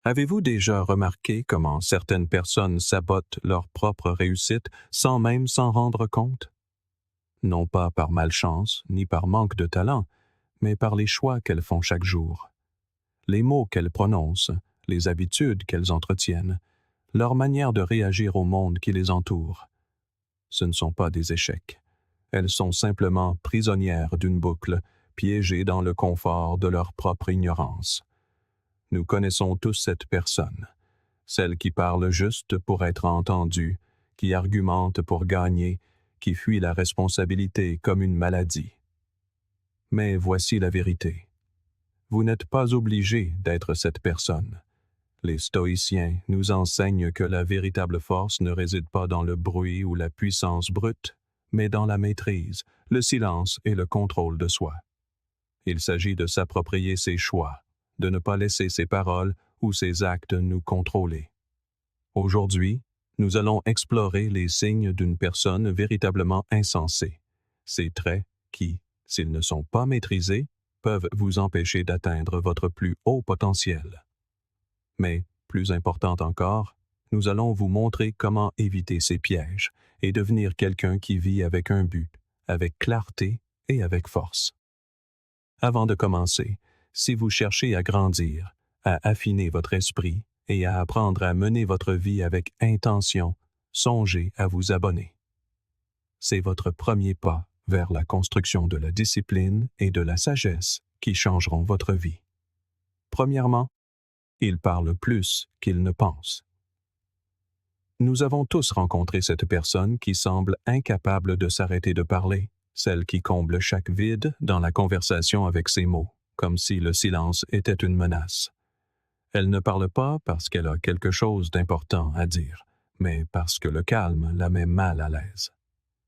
Avez-vous déjà remarqué comment certaines personnes sabotent leur propre réussite sans même s'en rendre compte? Non pas par malchance ni par manque de talent, mais par les choix qu'elles font chaque jour. Les mots qu'elles prononcent, les habitudes qu'elles entretiennent, leur manière de réagir au monde qui les entoure. Ce ne sont pas des échecs. Elles sont simplement prisonnières d'une boucle, piégées dans le confort de leur propre ignorance. Nous connaissons tous cette personne, celle qui parle juste pour être entendue, qui argumente pour gagner, qui fuit la responsabilité comme une maladie. Mais voici la vérité. Vous n'êtes pas obligé d'être cette personne. Les stoïciens nous enseignent que la véritable force ne réside pas dans le bruit ou la puissance brute, mais dans la maîtrise, le silence et le contrôle de soi. Il s'agit de s'approprier ses choix, de ne pas laisser ses paroles ou ses actes nous contrôler. Aujourd'hui, nous allons explorer les signes d'une personne véritablement insensée, ces traits qui, s'ils ne sont pas maîtrisés, peuvent vous empêcher d'atteindre votre plus haut potentiel. Mais, plus important encore, nous allons vous montrer comment éviter ces pièges et devenir quelqu'un qui vit avec un but, avec clarté et avec force. Avant de commencer, si vous cherchez à grandir, à affiner votre esprit et à apprendre à mener votre vie avec intention, songez à vous abonner. C'est votre premier pas vers la construction de la discipline et de la sagesse qui changeront votre vie. Premièrement, il parle plus qu'il ne pense. Nous avons tous rencontré cette personne qui semble incapable de s'arrêter de parler, celle qui comble chaque vide dans la conversation avec ses mots, comme si le silence était une menace. Elle ne parle pas parce qu'elle a quelque chose d'important à dire, mais parce que le calme la met mal à l'aise.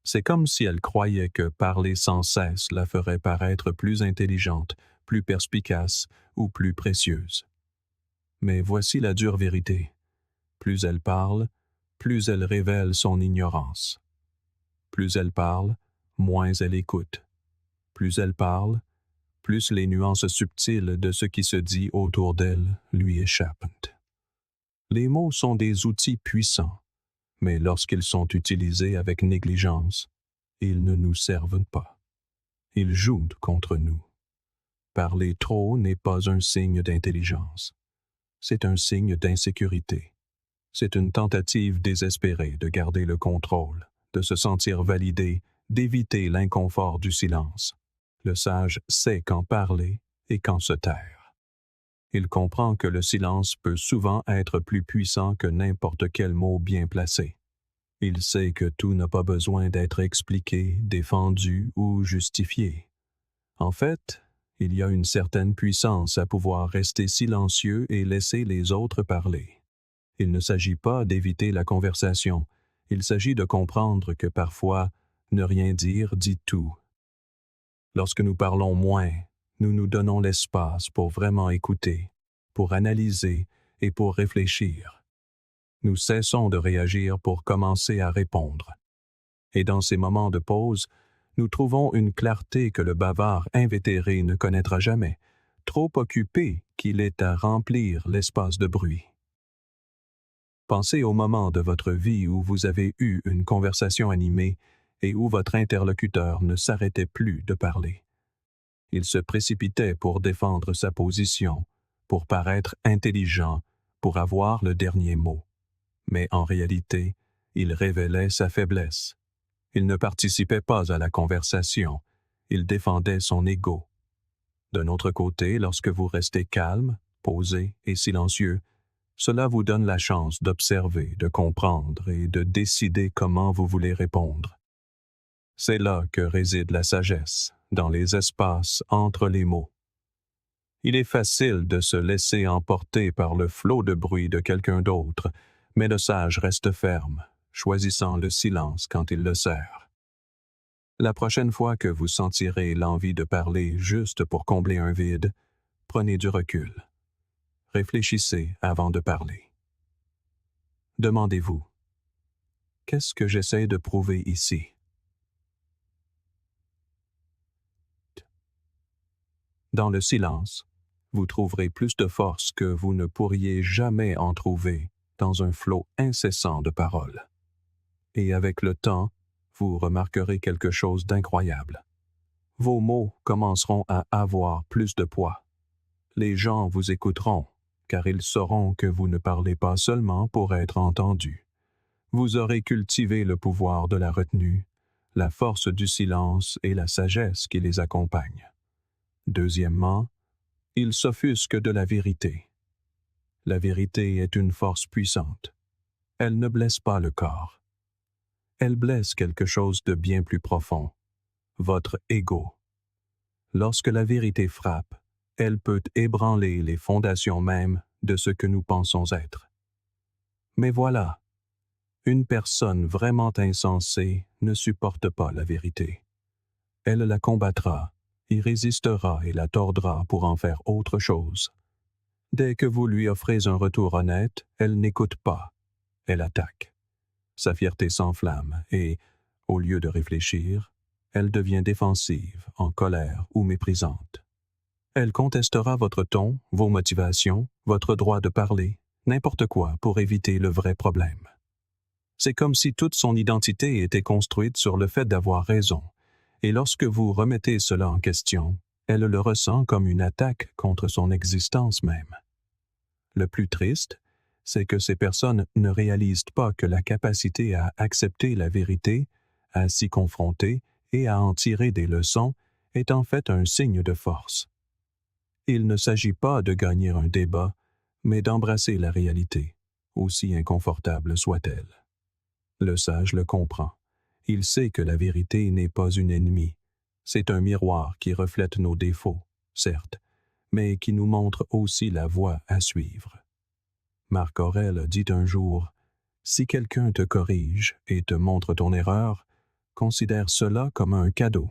C'est comme si elle croyait que parler sans cesse la ferait paraître plus intelligente, plus perspicace ou plus précieuse. Mais voici la dure vérité. Plus elle parle, plus elle révèle son ignorance. Plus elle parle, moins elle écoute. Plus elle parle, plus les nuances subtiles de ce qui se dit autour d'elle lui échappent. Les mots sont des outils puissants, mais lorsqu'ils sont utilisés avec négligence, ils ne nous servent pas. Ils jouent contre nous. Parler trop n'est pas un signe d'intelligence. C'est un signe d'insécurité. C'est une tentative désespérée de garder le contrôle, de se sentir validé, d'éviter l'inconfort du silence. Le sage sait quand parler et quand se taire. Il comprend que le silence peut souvent être plus puissant que n'importe quel mot bien placé. Il sait que tout n'a pas besoin d'être expliqué, défendu ou justifié. En fait, il y a une certaine puissance à pouvoir rester silencieux et laisser les autres parler. Il ne s'agit pas d'éviter la conversation, il s'agit de comprendre que parfois, ne rien dire dit tout. Lorsque nous parlons moins, nous nous donnons l'espace pour vraiment écouter, pour analyser et pour réfléchir. Nous cessons de réagir pour commencer à répondre. Et dans ces moments de pause, nous trouvons une clarté que le bavard invétéré ne connaîtra jamais, trop occupé qu'il est à remplir l'espace de bruit. Pensez au moment de votre vie où vous avez eu une conversation animée et où votre interlocuteur ne s'arrêtait plus de parler. Il se précipitait pour défendre sa position, pour paraître intelligent, pour avoir le dernier mot. Mais en réalité, il révélait sa faiblesse. Il ne participait pas à la conversation, il défendait son ego. D'un autre côté, lorsque vous restez calme, posé et silencieux, cela vous donne la chance d'observer, de comprendre et de décider comment vous voulez répondre. C'est là que réside la sagesse, dans les espaces entre les mots. Il est facile de se laisser emporter par le flot de bruit de quelqu'un d'autre, mais le sage reste ferme, choisissant le silence quand il le sert. La prochaine fois que vous sentirez l'envie de parler juste pour combler un vide, prenez du recul. Réfléchissez avant de parler. Demandez-vous, qu'est-ce que j'essaie de prouver ici? Dans le silence, Vous trouverez plus de force que vous ne pourriez jamais en trouver dans un flot incessant de paroles. Et avec le temps, vous remarquerez quelque chose d'incroyable. Vos mots commenceront à avoir plus de poids. Les gens vous écouteront, car ils sauront que vous ne parlez pas seulement pour être entendu. Vous aurez cultivé le pouvoir de la retenue, la force du silence et la sagesse qui les accompagnent. Deuxièmement, ils s'offusquent de la vérité. La vérité est une force puissante. Elle ne blesse pas le corps. Elle blesse quelque chose de bien plus profond, votre ego. Lorsque la vérité frappe, elle peut ébranler les fondations mêmes de ce que nous pensons être. Mais voilà, une personne vraiment insensée ne supporte pas la vérité. Elle la combattra, y résistera et la tordra pour en faire autre chose. Dès que vous lui offrez un retour honnête, elle n'écoute pas, elle attaque. Sa fierté s'enflamme et, au lieu de réfléchir, elle devient défensive, en colère ou méprisante. Elle contestera votre ton, vos motivations, votre droit de parler, n'importe quoi pour éviter le vrai problème. C'est comme si toute son identité était construite sur le fait d'avoir raison, et lorsque vous remettez cela en question, elle le ressent comme une attaque contre son existence même. Le plus triste, c'est que ces personnes ne réalisent pas que la capacité à accepter la vérité, à s'y confronter et à en tirer des leçons est en fait un signe de force. Il ne s'agit pas de gagner un débat, mais d'embrasser la réalité, aussi inconfortable soit-elle. Le sage le comprend. Il sait que la vérité n'est pas une ennemie. C'est un miroir qui reflète nos défauts, certes, mais qui nous montre aussi la voie à suivre. Marc Aurèle dit un jour, « Si quelqu'un te corrige et te montre ton erreur, considère cela comme un cadeau. »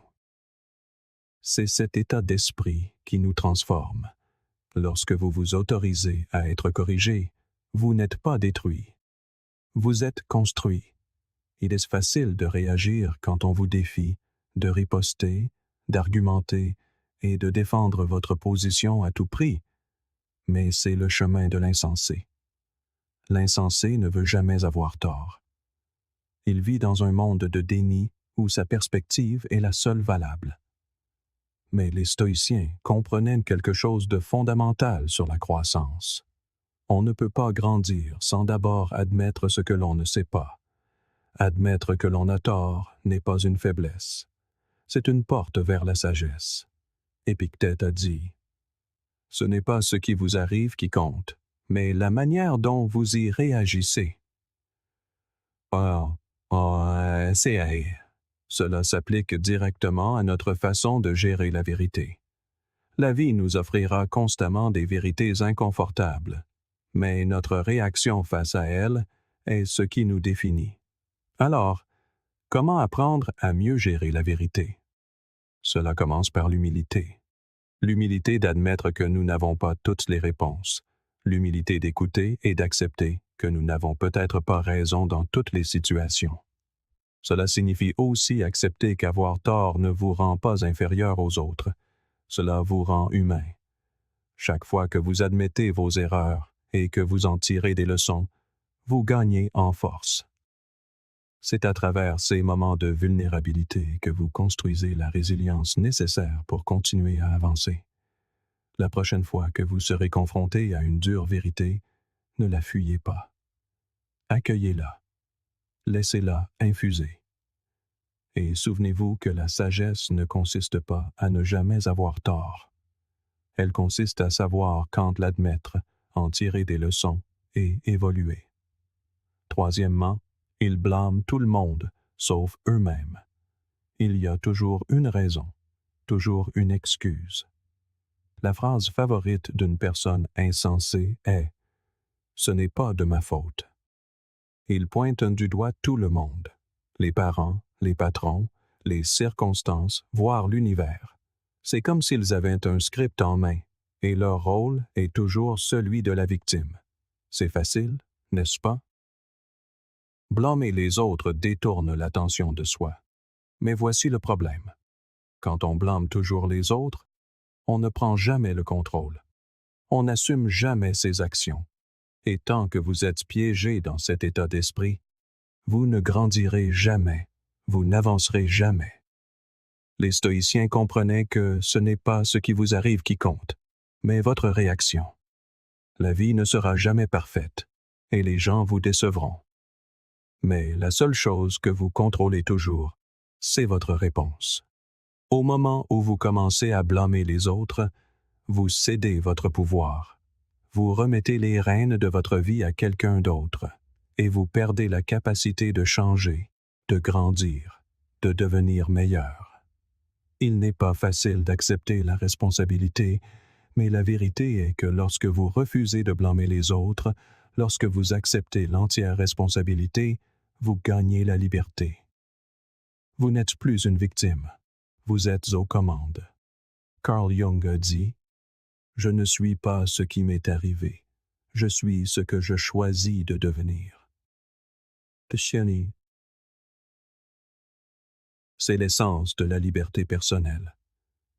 C'est cet état d'esprit qui nous transforme. Lorsque vous vous autorisez à être corrigé, vous n'êtes pas détruit. Vous êtes construit. Il est facile de réagir quand on vous défie, de riposter, d'argumenter et de défendre votre position à tout prix, mais c'est le chemin de l'insensé. L'insensé ne veut jamais avoir tort. Il vit dans un monde de déni où sa perspective est la seule valable. Mais les stoïciens comprenaient quelque chose de fondamental sur la croissance. On ne peut pas grandir sans d'abord admettre ce que l'on ne sait pas. Admettre que l'on a tort n'est pas une faiblesse. C'est une porte vers la sagesse. Épictète a dit, « Ce n'est pas ce qui vous arrive qui compte, mais la manière dont vous y réagissez. » Cela s'applique directement à notre façon de gérer la vérité. La vie nous offrira constamment des vérités inconfortables, mais notre réaction face à elles est ce qui nous définit. Alors, comment apprendre à mieux gérer la vérité? Cela commence par l'humilité. L'humilité d'admettre que nous n'avons pas toutes les réponses. L'humilité d'écouter et d'accepter que nous n'avons peut-être pas raison dans toutes les situations. Cela signifie aussi accepter qu'avoir tort ne vous rend pas inférieur aux autres. Cela vous rend humain. Chaque fois que vous admettez vos erreurs et que vous en tirez des leçons, vous gagnez en force. C'est à travers ces moments de vulnérabilité que vous construisez la résilience nécessaire pour continuer à avancer. La prochaine fois que vous serez confronté à une dure vérité, ne la fuyez pas. Accueillez-la. Laissez-la infuser. Et souvenez-vous que la sagesse ne consiste pas à ne jamais avoir tort. Elle consiste à savoir quand l'admettre, en tirer des leçons et évoluer. Troisièmement, ils blâment tout le monde, sauf eux-mêmes. Il y a toujours une raison, toujours une excuse. La phrase favorite d'une personne insensée est « Ce n'est pas de ma faute ». Ils pointent du doigt tout le monde, les parents, les patrons, les circonstances, voire l'univers. C'est comme s'ils avaient un script en main, et leur rôle est toujours celui de la victime. C'est facile, n'est-ce pas? Blâmer les autres détourne l'attention de soi. Mais voici le problème. Quand on blâme toujours les autres, on ne prend jamais le contrôle. on n'assume jamais ses actions. Et tant que vous êtes piégé dans cet état d'esprit, vous ne grandirez jamais, vous n'avancerez jamais. Les stoïciens comprenaient que ce n'est pas ce qui vous arrive qui compte, mais votre réaction. La vie ne sera jamais parfaite, et les gens vous décevront. Mais la seule chose que vous contrôlez toujours, c'est votre réponse. Au moment où vous commencez à blâmer les autres, vous cédez votre pouvoir. Vous remettez les rênes de votre vie à quelqu'un d'autre, et vous perdez la capacité de changer, de grandir, de devenir meilleur. Il n'est pas facile d'accepter la responsabilité, mais la vérité est que lorsque vous refusez de blâmer les autres, lorsque vous acceptez l'entière responsabilité, vous gagnez la liberté. Vous n'êtes plus une victime, vous êtes aux commandes. Carl Jung a dit « Je ne suis pas ce qui m'est arrivé, je suis ce que je choisis de devenir. » C'est l'essence de la liberté personnelle.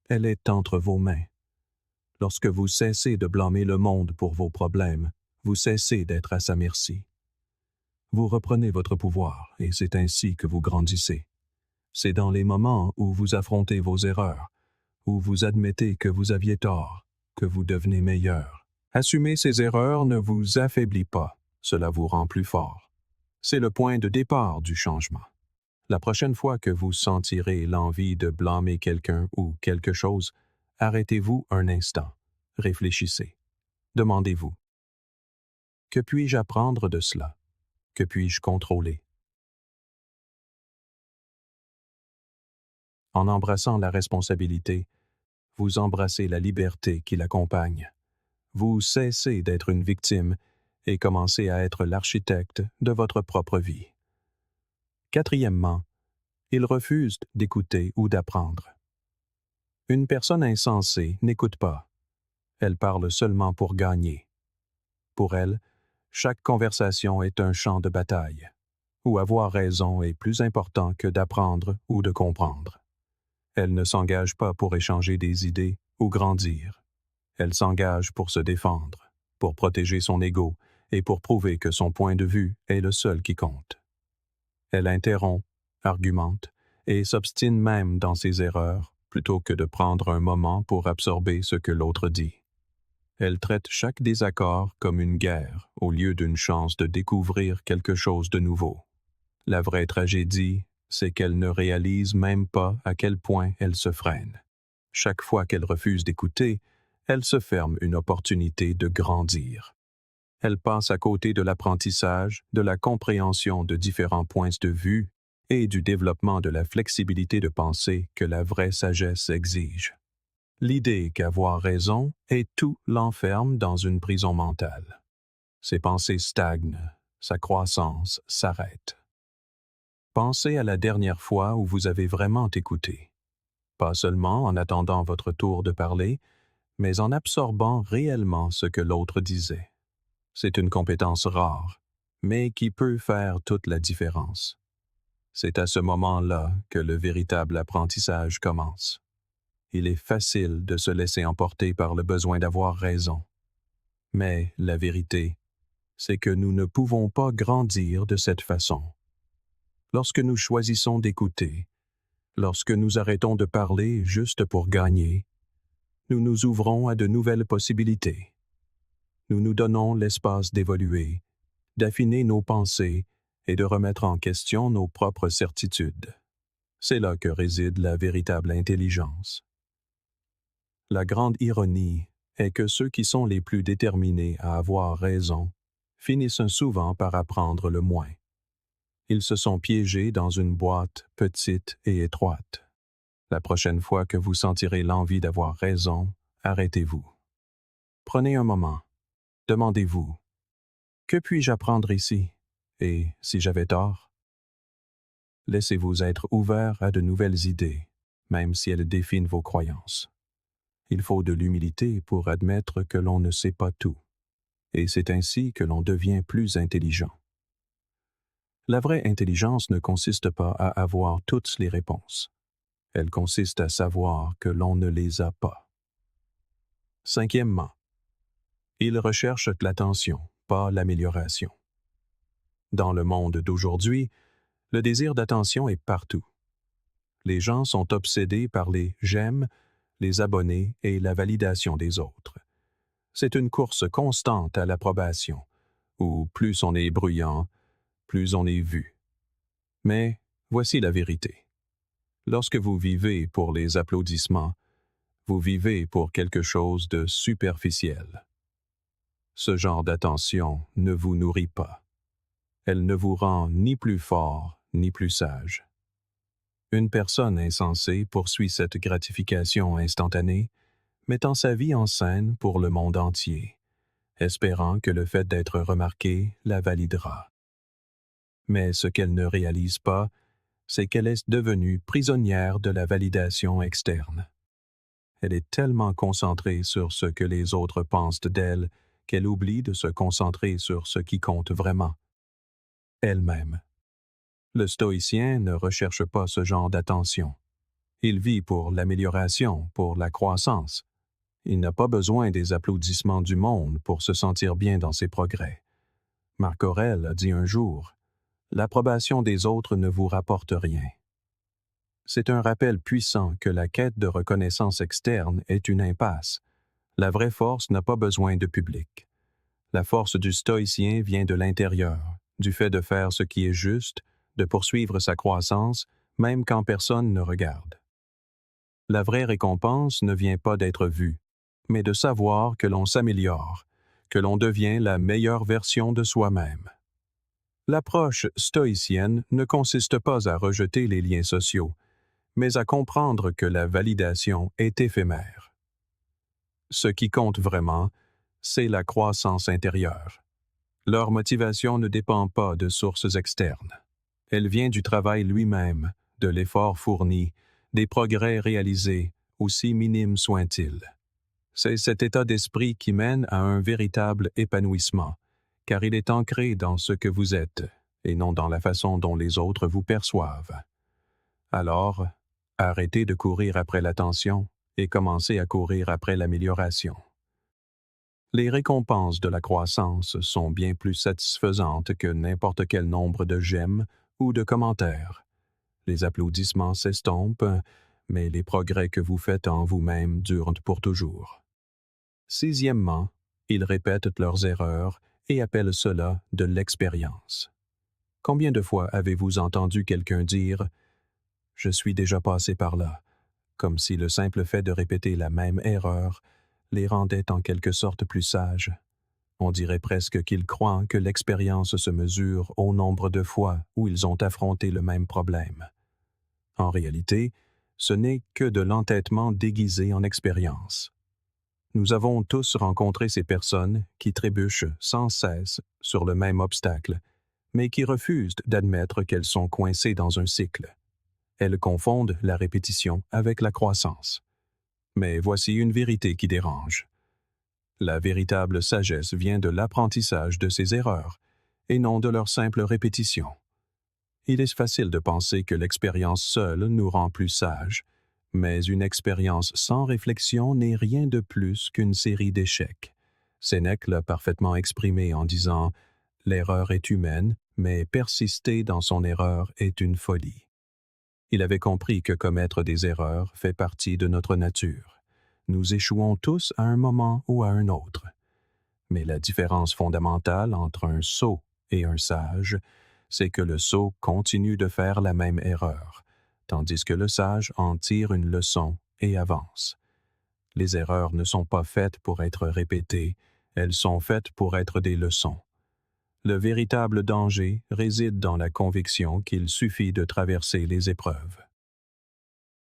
Elle est entre vos mains. Lorsque vous cessez de blâmer le monde pour vos problèmes, vous cessez d'être à sa merci. Vous reprenez votre pouvoir et c'est ainsi que vous grandissez. C'est dans les moments où vous affrontez vos erreurs, où vous admettez que vous aviez tort, que vous devenez meilleur. Assumer ces erreurs ne vous affaiblit pas, cela vous rend plus fort. C'est le point de départ du changement. La prochaine fois que vous sentirez l'envie de blâmer quelqu'un ou quelque chose, arrêtez-vous un instant, réfléchissez. Demandez-vous, que puis-je apprendre de cela? Que puis-je contrôler? En embrassant la responsabilité, vous embrassez la liberté qui l'accompagne. Vous cessez d'être une victime et commencez à être l'architecte de votre propre vie. Quatrièmement, il refuse d'écouter ou d'apprendre. Une personne insensée n'écoute pas. Elle parle seulement pour gagner. Pour elle, chaque conversation est un champ de bataille, où avoir raison est plus important que d'apprendre ou de comprendre. Elle ne s'engage pas pour échanger des idées ou grandir. Elle s'engage pour se défendre, pour protéger son ego et pour prouver que son point de vue est le seul qui compte. Elle interrompt, argumente et s'obstine même dans ses erreurs plutôt que de prendre un moment pour absorber ce que l'autre dit. Elle traite chaque désaccord comme une guerre au lieu d'une chance de découvrir quelque chose de nouveau. La vraie tragédie, c'est qu'elle ne réalise même pas à quel point elle se freine. Chaque fois qu'elle refuse d'écouter, elle se ferme une opportunité de grandir. Elle passe à côté de l'apprentissage, de la compréhension de différents points de vue et du développement de la flexibilité de pensée que la vraie sagesse exige. L'idée qu'avoir raison est tout l'enferme dans une prison mentale. Ses pensées stagnent, sa croissance s'arrête. Pensez à la dernière fois où vous avez vraiment écouté. Pas seulement en attendant votre tour de parler, mais en absorbant réellement ce que l'autre disait. C'est une compétence rare, mais qui peut faire toute la différence. C'est à ce moment-là que le véritable apprentissage commence. Il est facile de se laisser emporter par le besoin d'avoir raison. Mais la vérité, c'est que nous ne pouvons pas grandir de cette façon. Lorsque nous choisissons d'écouter, lorsque nous arrêtons de parler juste pour gagner, nous nous ouvrons à de nouvelles possibilités. Nous nous donnons l'espace d'évoluer, d'affiner nos pensées et de remettre en question nos propres certitudes. C'est là que réside la véritable intelligence. La grande ironie est que ceux qui sont les plus déterminés à avoir raison finissent souvent par apprendre le moins. Ils se sont piégés dans une boîte petite et étroite. La prochaine fois que vous sentirez l'envie d'avoir raison, arrêtez-vous. Prenez un moment. Demandez-vous, que puis-je apprendre ici? Et si j'avais tort? Laissez-vous être ouvert à de nouvelles idées, même si elles définent vos croyances. Il faut de l'humilité pour admettre que l'on ne sait pas tout, et c'est ainsi que l'on devient plus intelligent. La vraie intelligence ne consiste pas à avoir toutes les réponses. Elle consiste à savoir que l'on ne les a pas. Cinquièmement, Ils recherchent l'attention, pas l'amélioration. Dans le monde d'aujourd'hui, le désir d'attention est partout. Les gens sont obsédés par les j'aime, les abonnés et la validation des autres. C'est une course constante à l'approbation, où plus on est bruyant, plus on est vu. Mais voici la vérité. Lorsque vous vivez pour les applaudissements, vous vivez pour quelque chose de superficiel. Ce genre d'attention ne vous nourrit pas. Elle ne vous rend ni plus fort ni plus sage. Une personne insensée poursuit cette gratification instantanée, mettant sa vie en scène pour le monde entier, espérant que le fait d'être remarquée la validera. Mais ce qu'elle ne réalise pas, c'est qu'elle est devenue prisonnière de la validation externe. Elle est tellement concentrée sur ce que les autres pensent d'elle qu'elle oublie de se concentrer sur ce qui compte vraiment, elle-même. Le stoïcien ne recherche pas ce genre d'attention. Il vit pour l'amélioration, pour la croissance. Il n'a pas besoin des applaudissements du monde pour se sentir bien dans ses progrès. Marc Aurèle a dit un jour, « L'approbation des autres ne vous rapporte rien. » C'est un rappel puissant que la quête de reconnaissance externe est une impasse. La vraie force n'a pas besoin de public. La force du stoïcien vient de l'intérieur, du fait de faire ce qui est juste, de poursuivre sa croissance, même quand personne ne regarde. La vraie récompense ne vient pas d'être vue, mais de savoir que l'on s'améliore, que l'on devient la meilleure version de soi-même. L'approche stoïcienne ne consiste pas à rejeter les liens sociaux, mais à comprendre que la validation est éphémère. Ce qui compte vraiment, c'est la croissance intérieure. Leur motivation ne dépend pas de sources externes. Elle vient du travail lui-même, de l'effort fourni, des progrès réalisés, aussi minimes soient-ils. C'est cet état d'esprit qui mène à un véritable épanouissement, car il est ancré dans ce que vous êtes, et non dans la façon dont les autres vous perçoivent. Alors, arrêtez de courir après l'attention et commencez à courir après l'amélioration. Les récompenses de la croissance sont bien plus satisfaisantes que n'importe quel nombre de j'aime ou de commentaires. Les applaudissements s'estompent, mais les progrès que vous faites en vous-même durent pour toujours. Sixièmement, ils répètent leurs erreurs et appellent cela de l'expérience. Combien de fois avez-vous entendu quelqu'un dire « Je suis déjà passé par là », comme si le simple fait de répéter la même erreur les rendait en quelque sorte plus sages. On dirait presque qu'ils croient que l'expérience se mesure au nombre de fois où ils ont affronté le même problème. En réalité, ce n'est que de l'entêtement déguisé en expérience. Nous avons tous rencontré ces personnes qui trébuchent sans cesse sur le même obstacle, mais qui refusent d'admettre qu'elles sont coincées dans un cycle. Elles confondent la répétition avec la croissance. Mais voici une vérité qui dérange. La véritable sagesse vient de l'apprentissage de ces erreurs, et non de leur simple répétition. Il est facile de penser que l'expérience seule nous rend plus sages, mais une expérience sans réflexion n'est rien de plus qu'une série d'échecs. Sénèque l'a parfaitement exprimé en disant « L'erreur est humaine, mais persister dans son erreur est une folie. » Il avait compris que commettre des erreurs fait partie de notre nature. Nous échouons tous à un moment ou à un autre. Mais la différence fondamentale entre un sot et un sage, c'est que le sot continue de faire la même erreur, tandis que le sage en tire une leçon et avance. Les erreurs ne sont pas faites pour être répétées, elles sont faites pour être des leçons. Le véritable danger réside dans la conviction qu'il suffit de traverser les épreuves.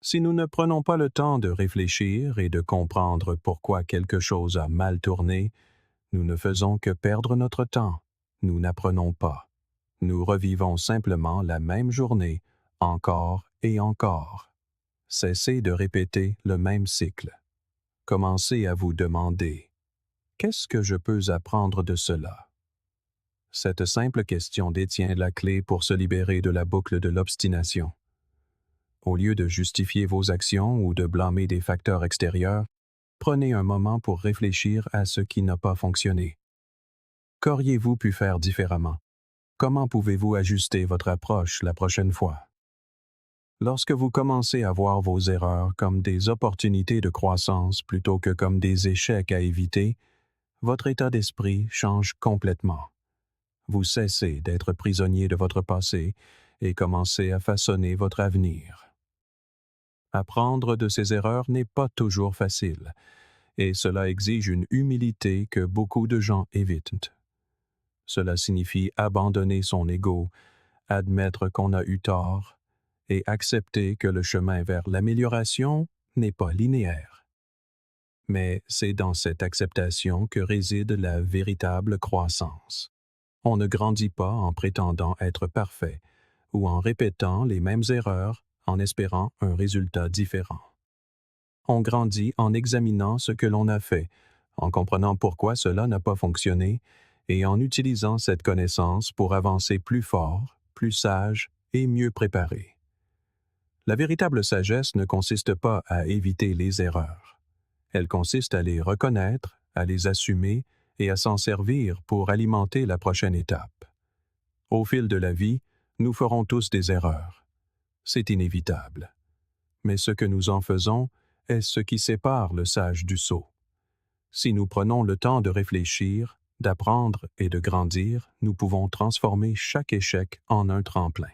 Si nous ne prenons pas le temps de réfléchir et de comprendre pourquoi quelque chose a mal tourné, nous ne faisons que perdre notre temps. Nous n'apprenons pas. Nous revivons simplement la même journée, encore et encore. Cessez de répéter le même cycle. Commencez à vous demander « Qu'est-ce que je peux apprendre de cela ?» Cette simple question détient la clé pour se libérer de la boucle de l'obstination. Au lieu de justifier vos actions ou de blâmer des facteurs extérieurs, prenez un moment pour réfléchir à ce qui n'a pas fonctionné. Qu'auriez-vous pu faire différemment? Comment pouvez-vous ajuster votre approche la prochaine fois? Lorsque vous commencez à voir vos erreurs comme des opportunités de croissance plutôt que comme des échecs à éviter, votre état d'esprit change complètement. Vous cessez d'être prisonnier de votre passé et commencez à façonner votre avenir. Apprendre de ses erreurs n'est pas toujours facile, et cela exige une humilité que beaucoup de gens évitent. Cela signifie abandonner son ego, admettre qu'on a eu tort, et accepter que le chemin vers l'amélioration n'est pas linéaire. Mais c'est dans cette acceptation que réside la véritable croissance. On ne grandit pas en prétendant être parfait ou en répétant les mêmes erreurs en espérant un résultat différent. On grandit en examinant ce que l'on a fait, en comprenant pourquoi cela n'a pas fonctionné et en utilisant cette connaissance pour avancer plus fort, plus sage et mieux préparé. La véritable sagesse ne consiste pas à éviter les erreurs. Elle consiste à les reconnaître, à les assumer et à s'en servir pour alimenter la prochaine étape. Au fil de la vie, nous ferons tous des erreurs. C'est inévitable. Mais ce que nous en faisons est ce qui sépare le sage du sot. Si nous prenons le temps de réfléchir, d'apprendre et de grandir, nous pouvons transformer chaque échec en un tremplin.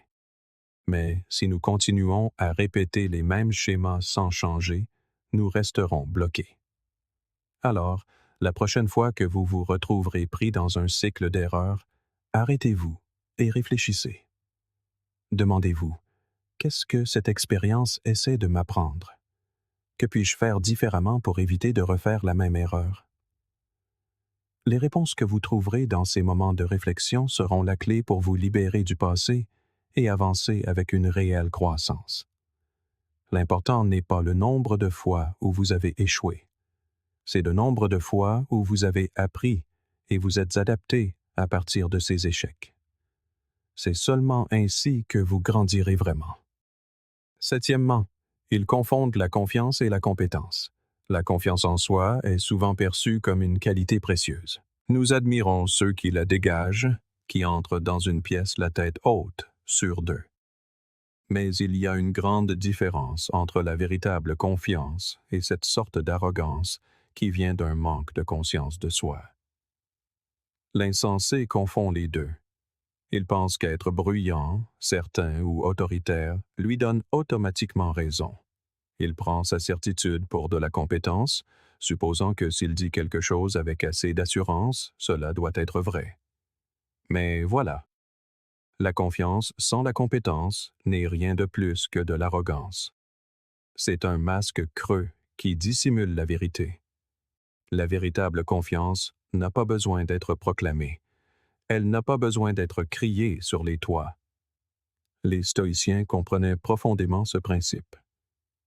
Mais si nous continuons à répéter les mêmes schémas sans changer, nous resterons bloqués. Alors, la prochaine fois que vous vous retrouverez pris dans un cycle d'erreurs, arrêtez-vous et réfléchissez. Demandez-vous, qu'est-ce que cette expérience essaie de m'apprendre? Que puis-je faire différemment pour éviter de refaire la même erreur? Les réponses que vous trouverez dans ces moments de réflexion seront la clé pour vous libérer du passé et avancer avec une réelle croissance. L'important n'est pas le nombre de fois où vous avez échoué. C'est le nombre de fois où vous avez appris et vous êtes adapté à partir de ces échecs. C'est seulement ainsi que vous grandirez vraiment. Septièmement, ils confondent la confiance et la compétence. La confiance en soi est souvent perçue comme une qualité précieuse. Nous admirons ceux qui la dégagent, qui entrent dans une pièce la tête haute, sûrs d'eux. Mais il y a une grande différence entre la véritable confiance et cette sorte d'arrogance qui vient d'un manque de conscience de soi. L'insensé confond les deux. Il pense qu'être bruyant, certain ou autoritaire lui donne automatiquement raison. Il prend sa certitude pour de la compétence, supposant que s'il dit quelque chose avec assez d'assurance, cela doit être vrai. Mais voilà. La confiance sans la compétence n'est rien de plus que de l'arrogance. C'est un masque creux qui dissimule la vérité. La véritable confiance n'a pas besoin d'être proclamée. Elle n'a pas besoin d'être criée sur les toits. Les stoïciens comprenaient profondément ce principe.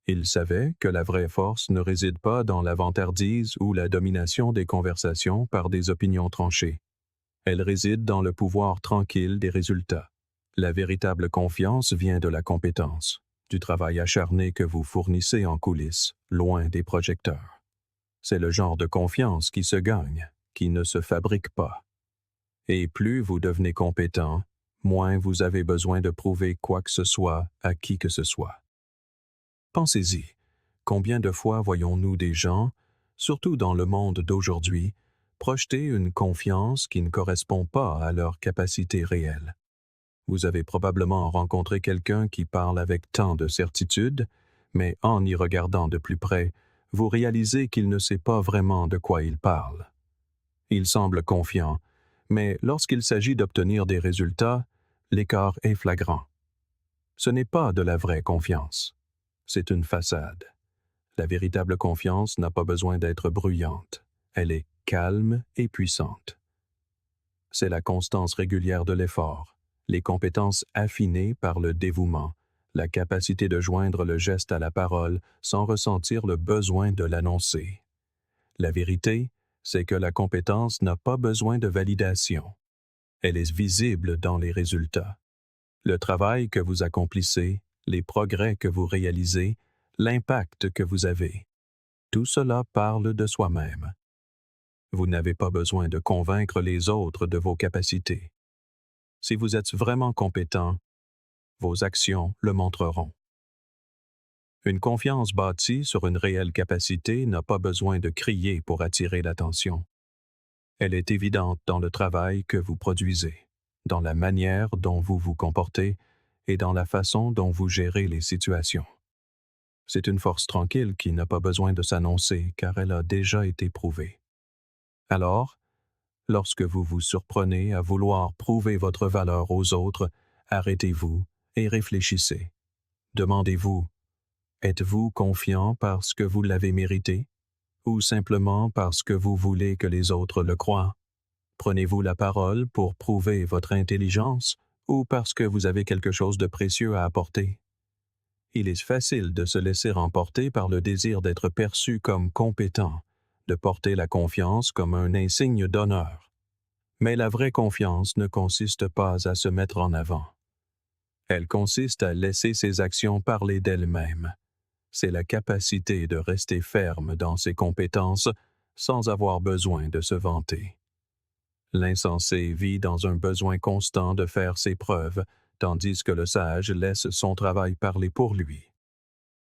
Ils savaient que la vraie force ne réside pas dans la vantardise ou la domination des conversations par des opinions tranchées. Elle réside dans le pouvoir tranquille des résultats. La véritable confiance vient de la compétence, du travail acharné que vous fournissez en coulisses, loin des projecteurs. C'est le genre de confiance qui se gagne, qui ne se fabrique pas. Et plus vous devenez compétent, moins vous avez besoin de prouver quoi que ce soit à qui que ce soit. Pensez-y, combien de fois voyons-nous des gens, surtout dans le monde d'aujourd'hui, projeter une confiance qui ne correspond pas à leur capacité réelle? Vous avez probablement rencontré quelqu'un qui parle avec tant de certitude, mais en y regardant de plus près, vous réalisez qu'il ne sait pas vraiment de quoi il parle. Il semble confiant, mais lorsqu'il s'agit d'obtenir des résultats, l'écart est flagrant. Ce n'est pas de la vraie confiance. C'est une façade. La véritable confiance n'a pas besoin d'être bruyante. Elle est calme et puissante. C'est la constance régulière de l'effort, les compétences affinées par le dévouement, la capacité de joindre le geste à la parole sans ressentir le besoin de l'annoncer. La vérité, c'est que la compétence n'a pas besoin de validation. Elle est visible dans les résultats. Le travail que vous accomplissez, les progrès que vous réalisez, l'impact que vous avez. Tout cela parle de soi-même. Vous n'avez pas besoin de convaincre les autres de vos capacités. Si vous êtes vraiment compétent, vos actions le montreront. Une confiance bâtie sur une réelle capacité n'a pas besoin de crier pour attirer l'attention. Elle est évidente dans le travail que vous produisez, dans la manière dont vous vous comportez et dans la façon dont vous gérez les situations. C'est une force tranquille qui n'a pas besoin de s'annoncer car elle a déjà été prouvée. Alors, lorsque vous vous surprenez à vouloir prouver votre valeur aux autres, arrêtez-vous et réfléchissez. Demandez-vous, êtes-vous confiant parce que vous l'avez mérité ou simplement parce que vous voulez que les autres le croient? Prenez-vous la parole pour prouver votre intelligence ou parce que vous avez quelque chose de précieux à apporter? Il est facile de se laisser emporter par le désir d'être perçu comme compétent, de porter la confiance comme un insigne d'honneur. Mais la vraie confiance ne consiste pas à se mettre en avant. Elle consiste à laisser ses actions parler d'elles-mêmes. C'est la capacité de rester ferme dans ses compétences sans avoir besoin de se vanter. L'insensé vit dans un besoin constant de faire ses preuves, tandis que le sage laisse son travail parler pour lui.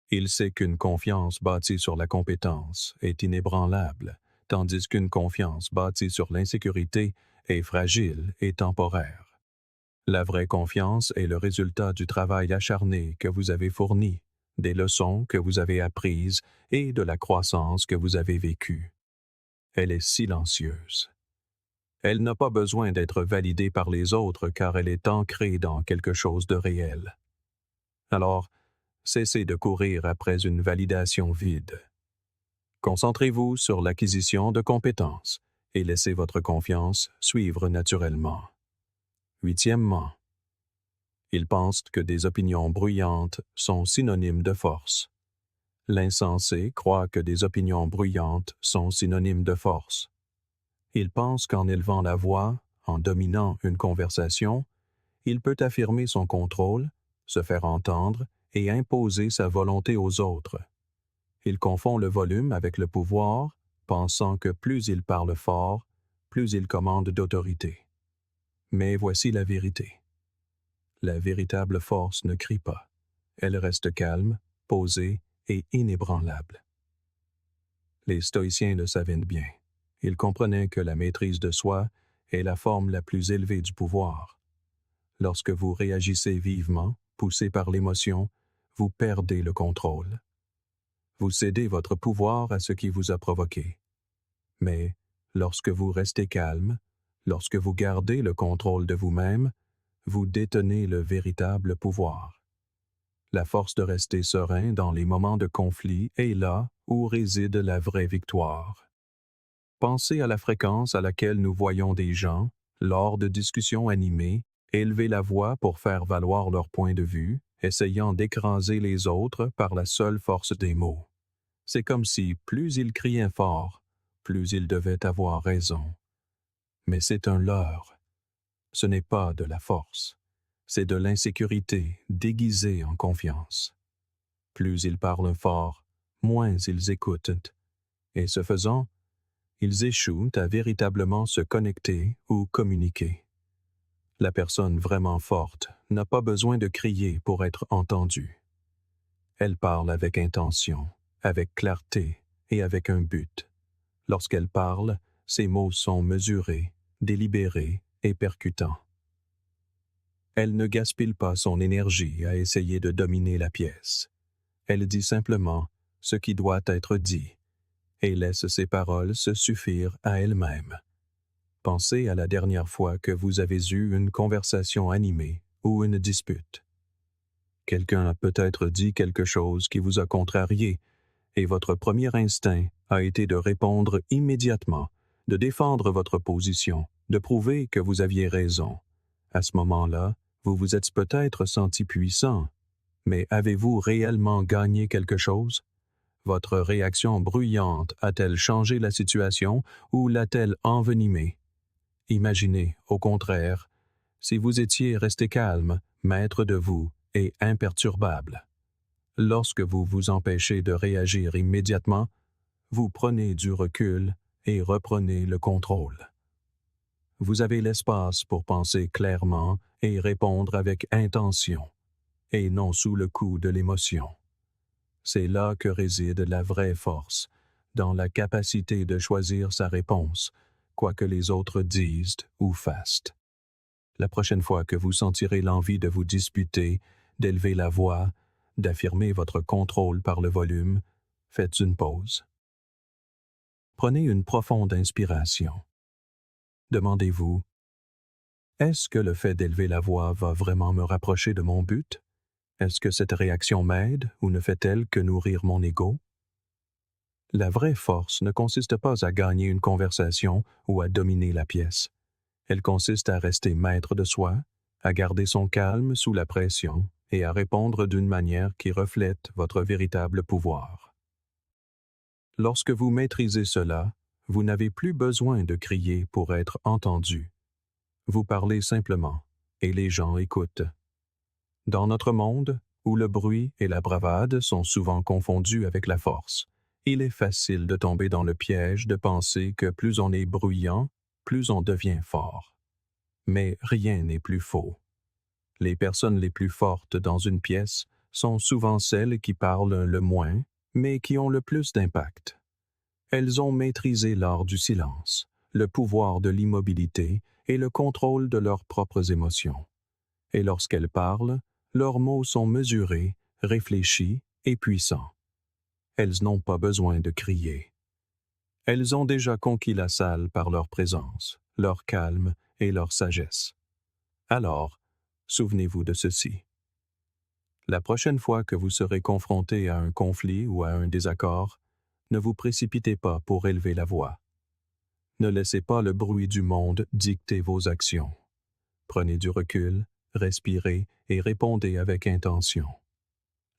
Il sait qu'une confiance bâtie sur la compétence est inébranlable, tandis qu'une confiance bâtie sur l'insécurité est fragile et temporaire. La vraie confiance est le résultat du travail acharné que vous avez fourni, des leçons que vous avez apprises et de la croissance que vous avez vécue. Elle est silencieuse. Elle n'a pas besoin d'être validée par les autres car elle est ancrée dans quelque chose de réel. Alors, cessez de courir après une validation vide. Concentrez-vous sur l'acquisition de compétences et laissez votre confiance suivre naturellement. Huitièmement, ils pensent que des opinions bruyantes sont synonymes de force. L'insensé croit que des opinions bruyantes sont synonymes de force. Il pense qu'en élevant la voix, en dominant une conversation, il peut affirmer son contrôle, se faire entendre et imposer sa volonté aux autres. Il confond le volume avec le pouvoir, pensant que plus il parle fort, plus il commande d'autorité. Mais voici la vérité. La véritable force ne crie pas. Elle reste calme, posée et inébranlable. Les stoïciens le savaient bien. Ils comprenaient que la maîtrise de soi est la forme la plus élevée du pouvoir. Lorsque vous réagissez vivement, poussé par l'émotion, vous perdez le contrôle. Vous cédez votre pouvoir à ce qui vous a provoqué. Mais lorsque vous restez calme, lorsque vous gardez le contrôle de vous-même, vous détenez le véritable pouvoir. La force de rester serein dans les moments de conflit est là où réside la vraie victoire. Pensez à la fréquence à laquelle nous voyons des gens, lors de discussions animées, élever la voix pour faire valoir leur point de vue, essayant d'écraser les autres par la seule force des mots. C'est comme si plus ils criaient fort, plus ils devaient avoir raison. Mais c'est un leurre. Ce n'est pas de la force. C'est de l'insécurité déguisée en confiance. Plus ils parlent fort, moins ils écoutent. Et ce faisant, ils échouent à véritablement se connecter ou communiquer. La personne vraiment forte n'a pas besoin de crier pour être entendue. Elle parle avec intention, avec clarté et avec un but. Lorsqu'elle parle, ses mots sont mesurés, délibérés et percutants. Elle ne gaspille pas son énergie à essayer de dominer la pièce. Elle dit simplement ce qui doit être dit et laisse ses paroles se suffire à elles-mêmes. Pensez à la dernière fois que vous avez eu une conversation animée ou une dispute. Quelqu'un a peut-être dit quelque chose qui vous a contrarié et votre premier instinct a été de répondre immédiatement, de défendre votre position, de prouver que vous aviez raison. À ce moment-là, vous vous êtes peut-être senti puissant, mais avez-vous réellement gagné quelque chose? Votre réaction bruyante a-t-elle changé la situation ou l'a-t-elle envenimée? Imaginez, au contraire, si vous étiez resté calme, maître de vous et imperturbable. Lorsque vous vous empêchez de réagir immédiatement, vous prenez du recul et reprenez le contrôle. Vous avez l'espace pour penser clairement et répondre avec intention, et non sous le coup de l'émotion. C'est là que réside la vraie force, dans la capacité de choisir sa réponse, quoi que les autres disent ou fassent. La prochaine fois que vous sentirez l'envie de vous disputer, d'élever la voix, d'affirmer votre contrôle par le volume, faites une pause. Prenez une profonde inspiration. Demandez-vous, est-ce que le fait d'élever la voix va vraiment me rapprocher de mon but? Est-ce que cette réaction m'aide ou ne fait-elle que nourrir mon ego? La vraie force ne consiste pas à gagner une conversation ou à dominer la pièce. Elle consiste à rester maître de soi, à garder son calme sous la pression et à répondre d'une manière qui reflète votre véritable pouvoir. Lorsque vous maîtrisez cela, vous n'avez plus besoin de crier pour être entendu. Vous parlez simplement, et les gens écoutent. Dans notre monde, où le bruit et la bravade sont souvent confondus avec la force, il est facile de tomber dans le piège de penser que plus on est bruyant, plus on devient fort. Mais rien n'est plus faux. Les personnes les plus fortes dans une pièce sont souvent celles qui parlent le moins, mais qui ont le plus d'impact. Elles ont maîtrisé l'art du silence, le pouvoir de l'immobilité et le contrôle de leurs propres émotions. Et lorsqu'elles parlent, leurs mots sont mesurés, réfléchis et puissants. Elles n'ont pas besoin de crier. Elles ont déjà conquis la salle par leur présence, leur calme et leur sagesse. Alors, souvenez-vous de ceci. La prochaine fois que vous serez confronté à un conflit ou à un désaccord, ne vous précipitez pas pour élever la voix. Ne laissez pas le bruit du monde dicter vos actions. Prenez du recul, respirez et répondez avec intention.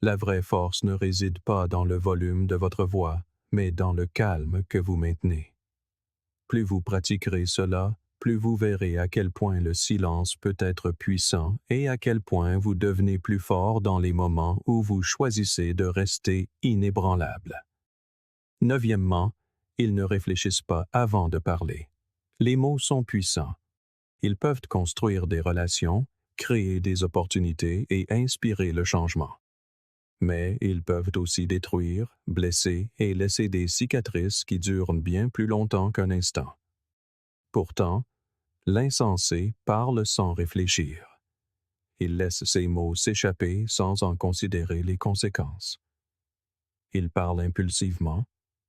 La vraie force ne réside pas dans le volume de votre voix, mais dans le calme que vous maintenez. Plus vous pratiquerez cela, plus vous verrez à quel point le silence peut être puissant et à quel point vous devenez plus fort dans les moments où vous choisissez de rester inébranlable. Neuvièmement, ils ne réfléchissent pas avant de parler. Les mots sont puissants. Ils peuvent construire des relations, créer des opportunités et inspirer le changement. Mais ils peuvent aussi détruire, blesser et laisser des cicatrices qui durent bien plus longtemps qu'un instant. Pourtant, l'insensé parle sans réfléchir. Il laisse ses mots s'échapper sans en considérer les conséquences. Il parle impulsivement,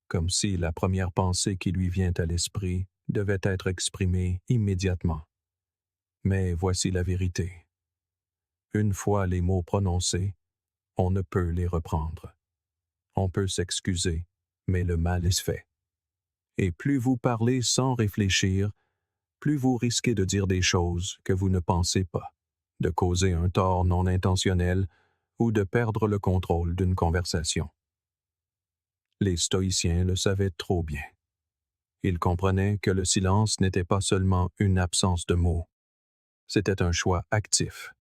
comme si la première pensée qui lui vient à l'esprit devait être exprimée immédiatement. Mais voici la vérité. Une fois les mots prononcés, on ne peut les reprendre. On peut s'excuser, mais le mal est fait. Et plus vous parlez sans réfléchir, plus vous risquez de dire des choses que vous ne pensez pas, de causer un tort non intentionnel ou de perdre le contrôle d'une conversation. Les stoïciens le savaient trop bien. Ils comprenaient que le silence n'était pas seulement une absence de mots. C'était un choix actif.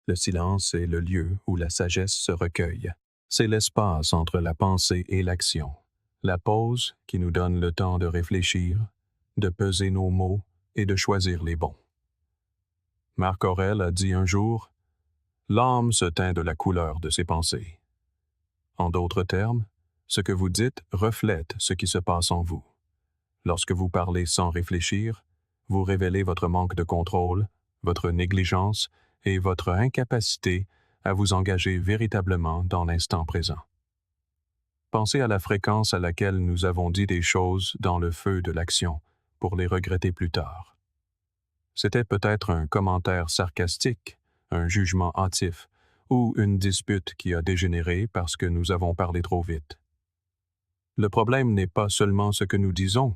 Le silence est le lieu où la sagesse se recueille. C'est l'espace entre la pensée et l'action. La pause qui nous donne le temps de réfléchir, de peser nos mots et de choisir les bons. Marc Aurèle a dit un jour, « L'âme se teint de la couleur de ses pensées. » En d'autres termes, ce que vous dites reflète ce qui se passe en vous. Lorsque vous parlez sans réfléchir, vous révélez votre manque de contrôle, votre négligence et votre incapacité à vous engager véritablement dans l'instant présent. Pensez à la fréquence à laquelle nous avons dit des choses dans le feu de l'action pour les regretter plus tard. C'était peut-être un commentaire sarcastique, un jugement hâtif ou une dispute qui a dégénéré parce que nous avons parlé trop vite. Le problème n'est pas seulement ce que nous disons,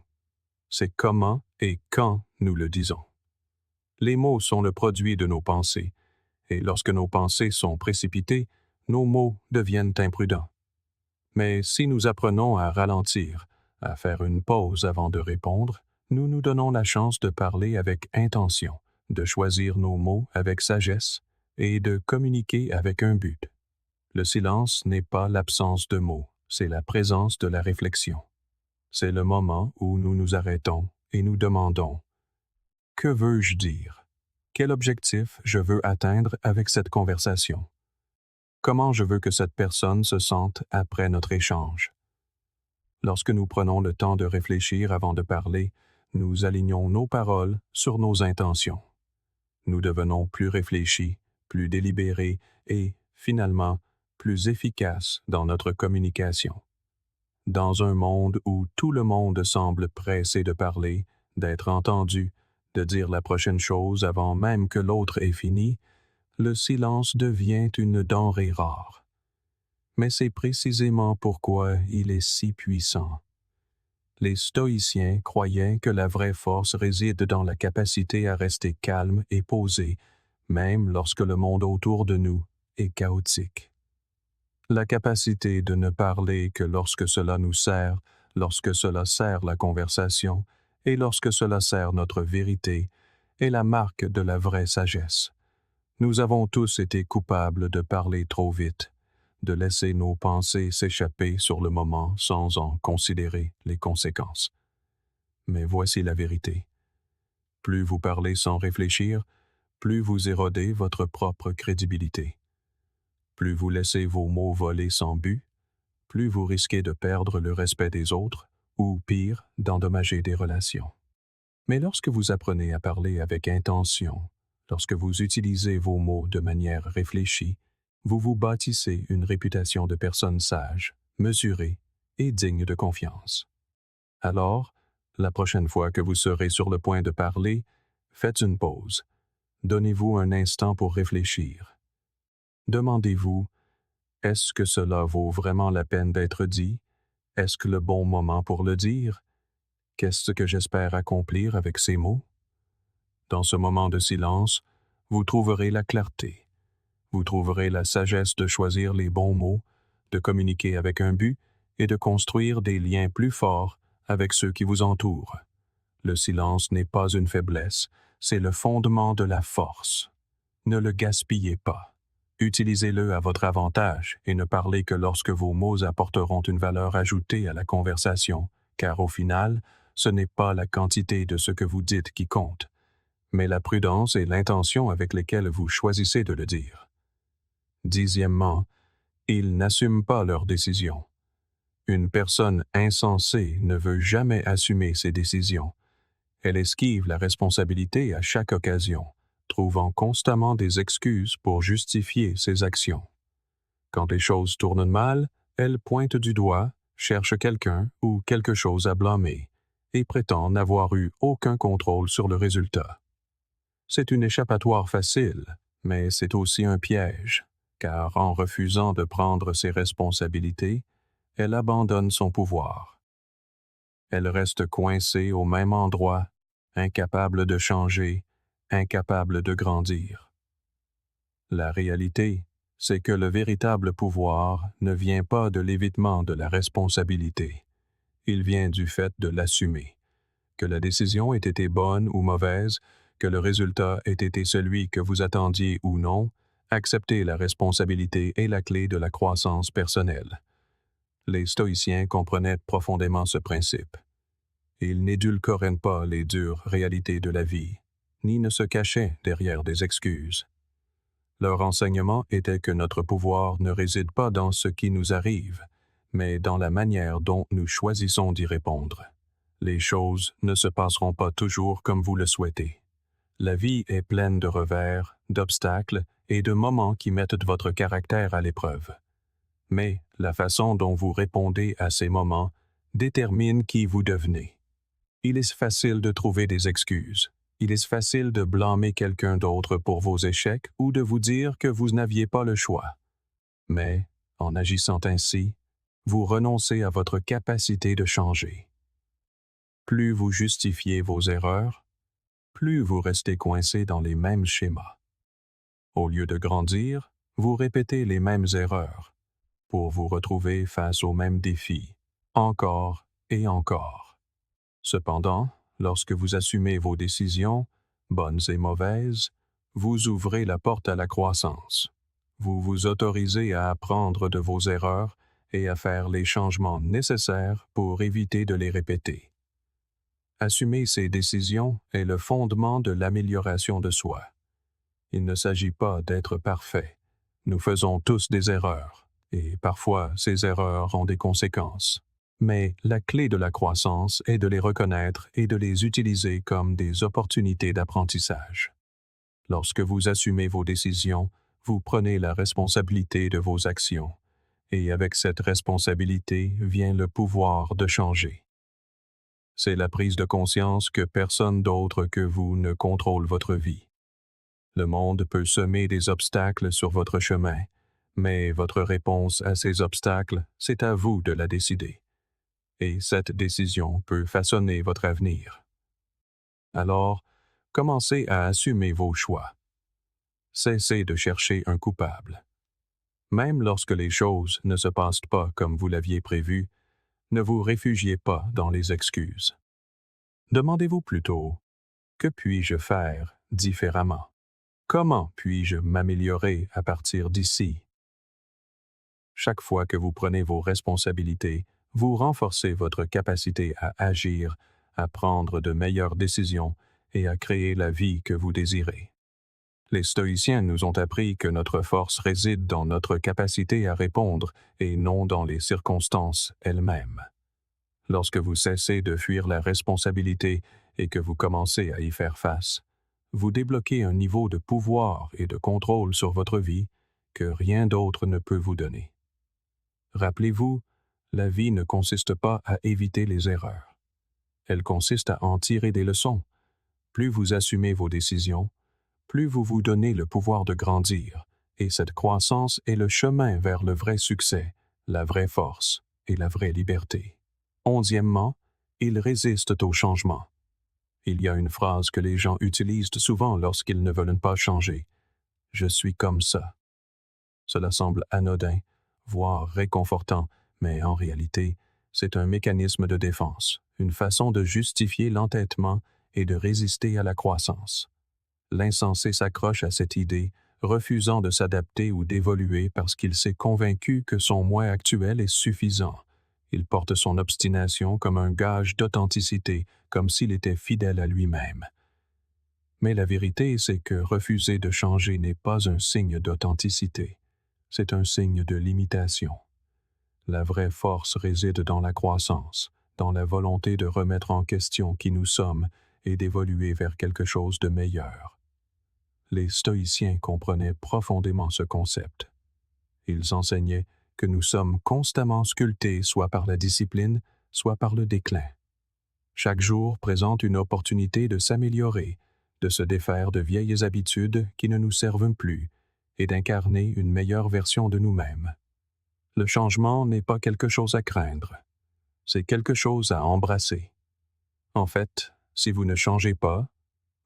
c'est comment et quand nous le disons. Les mots sont le produit de nos pensées, et lorsque nos pensées sont précipitées, nos mots deviennent imprudents. Mais si nous apprenons à ralentir, à faire une pause avant de répondre, nous nous donnons la chance de parler avec intention, de choisir nos mots avec sagesse et de communiquer avec un but. Le silence n'est pas l'absence de mots, c'est la présence de la réflexion. C'est le moment où nous nous arrêtons et nous demandons « Que veux-je dire? Quel objectif je veux atteindre avec cette conversation? Comment je veux que cette personne se sente après notre échange? » Lorsque nous prenons le temps de réfléchir avant de parler, nous alignons nos paroles sur nos intentions. Nous devenons plus réfléchis, plus délibérés et, finalement, plus efficaces dans notre communication. Dans un monde où tout le monde semble pressé de parler, d'être entendu, de dire la prochaine chose avant même que l'autre ait fini, le silence devient une denrée rare. Mais c'est précisément pourquoi il est si puissant. Les stoïciens croyaient que la vraie force réside dans la capacité à rester calme et posé, même lorsque le monde autour de nous est chaotique. La capacité de ne parler que lorsque cela nous sert, lorsque cela sert la conversation et lorsque cela sert notre vérité, est la marque de la vraie sagesse. Nous avons tous été coupables de parler trop vite, de laisser nos pensées s'échapper sur le moment sans en considérer les conséquences. Mais voici la vérité. Plus vous parlez sans réfléchir, plus vous érodez votre propre crédibilité. Plus vous laissez vos mots voler sans but, plus vous risquez de perdre le respect des autres ou, pire, d'endommager des relations. Mais lorsque vous apprenez à parler avec intention, lorsque vous utilisez vos mots de manière réfléchie, vous vous bâtissez une réputation de personne sage, mesurée et digne de confiance. Alors, la prochaine fois que vous serez sur le point de parler, faites une pause. Donnez-vous un instant pour réfléchir. Demandez-vous, est-ce que cela vaut vraiment la peine d'être dit? Est-ce que le bon moment pour le dire? Qu'est-ce que j'espère accomplir avec ces mots? Dans ce moment de silence, vous trouverez la clarté. Vous trouverez la sagesse de choisir les bons mots, de communiquer avec un but et de construire des liens plus forts avec ceux qui vous entourent. Le silence n'est pas une faiblesse, c'est le fondement de la force. Ne le gaspillez pas. Utilisez-le à votre avantage et ne parlez que lorsque vos mots apporteront une valeur ajoutée à la conversation, car au final, ce n'est pas la quantité de ce que vous dites qui compte, mais la prudence et l'intention avec lesquelles vous choisissez de le dire. Dixièmement, ils n'assument pas leurs décisions. Une personne insensée ne veut jamais assumer ses décisions. Elle esquive la responsabilité à chaque occasion, trouvant constamment des excuses pour justifier ses actions. Quand les choses tournent mal, elle pointe du doigt, cherche quelqu'un ou quelque chose à blâmer, et prétend n'avoir eu aucun contrôle sur le résultat. C'est une échappatoire facile, mais c'est aussi un piège, car en refusant de prendre ses responsabilités, elle abandonne son pouvoir. Elle reste coincée au même endroit, incapable de changer, incapable de grandir. La réalité, c'est que le véritable pouvoir ne vient pas de l'évitement de la responsabilité. Il vient du fait de l'assumer. Que la décision ait été bonne ou mauvaise, que le résultat ait été celui que vous attendiez ou non, accepter la responsabilité est la clé de la croissance personnelle. Les stoïciens comprenaient profondément ce principe. Ils n'édulcoraient pas les dures réalités de la vie, ni ne se cachaient derrière des excuses. Leur enseignement était que notre pouvoir ne réside pas dans ce qui nous arrive, mais dans la manière dont nous choisissons d'y répondre. Les choses ne se passeront pas toujours comme vous le souhaitez. La vie est pleine de revers, d'obstacles et de moments qui mettent votre caractère à l'épreuve. Mais la façon dont vous répondez à ces moments détermine qui vous devenez. Il est facile de trouver des excuses. Il est facile de blâmer quelqu'un d'autre pour vos échecs ou de vous dire que vous n'aviez pas le choix. Mais, en agissant ainsi, vous renoncez à votre capacité de changer. Plus vous justifiez vos erreurs, plus vous restez coincé dans les mêmes schémas. Au lieu de grandir, vous répétez les mêmes erreurs pour vous retrouver face aux mêmes défis, encore et encore. Cependant, lorsque vous assumez vos décisions, bonnes et mauvaises, vous ouvrez la porte à la croissance. Vous vous autorisez à apprendre de vos erreurs et à faire les changements nécessaires pour éviter de les répéter. Assumer ses décisions est le fondement de l'amélioration de soi. Il ne s'agit pas d'être parfait. Nous faisons tous des erreurs, et parfois ces erreurs ont des conséquences. Mais la clé de la croissance est de les reconnaître et de les utiliser comme des opportunités d'apprentissage. Lorsque vous assumez vos décisions, vous prenez la responsabilité de vos actions, et avec cette responsabilité vient le pouvoir de changer. C'est la prise de conscience que personne d'autre que vous ne contrôle votre vie. Le monde peut semer des obstacles sur votre chemin, mais votre réponse à ces obstacles, c'est à vous de la décider. Et cette décision peut façonner votre avenir. Alors, commencez à assumer vos choix. Cessez de chercher un coupable. Même lorsque les choses ne se passent pas comme vous l'aviez prévu, ne vous réfugiez pas dans les excuses. Demandez-vous plutôt, que puis-je faire différemment? Comment puis-je m'améliorer à partir d'ici? Chaque fois que vous prenez vos responsabilités, vous renforcez votre capacité à agir, à prendre de meilleures décisions et à créer la vie que vous désirez. Les stoïciens nous ont appris que notre force réside dans notre capacité à répondre et non dans les circonstances elles-mêmes. Lorsque vous cessez de fuir la responsabilité et que vous commencez à y faire face, vous débloquez un niveau de pouvoir et de contrôle sur votre vie que rien d'autre ne peut vous donner. Rappelez-vous, la vie ne consiste pas à éviter les erreurs. Elle consiste à en tirer des leçons. Plus vous assumez vos décisions, plus vous vous donnez le pouvoir de grandir, et cette croissance est le chemin vers le vrai succès, la vraie force et la vraie liberté. 11e, ils résistent au changement. Il y a une phrase que les gens utilisent souvent lorsqu'ils ne veulent pas changer. « Je suis comme ça ». Cela semble anodin, voire réconfortant, mais en réalité, c'est un mécanisme de défense, une façon de justifier l'entêtement et de résister à la croissance. L'insensé s'accroche à cette idée, refusant de s'adapter ou d'évoluer parce qu'il s'est convaincu que son moi actuel est suffisant. Il porte son obstination comme un gage d'authenticité, comme s'il était fidèle à lui-même. Mais la vérité, c'est que refuser de changer n'est pas un signe d'authenticité. C'est un signe de limitation. La vraie force réside dans la croissance, dans la volonté de remettre en question qui nous sommes et d'évoluer vers quelque chose de meilleur. Les stoïciens comprenaient profondément ce concept. Ils enseignaient que nous sommes constamment sculptés soit par la discipline, soit par le déclin. Chaque jour présente une opportunité de s'améliorer, de se défaire de vieilles habitudes qui ne nous servent plus et d'incarner une meilleure version de nous-mêmes. Le changement n'est pas quelque chose à craindre, c'est quelque chose à embrasser. En fait, si vous ne changez pas,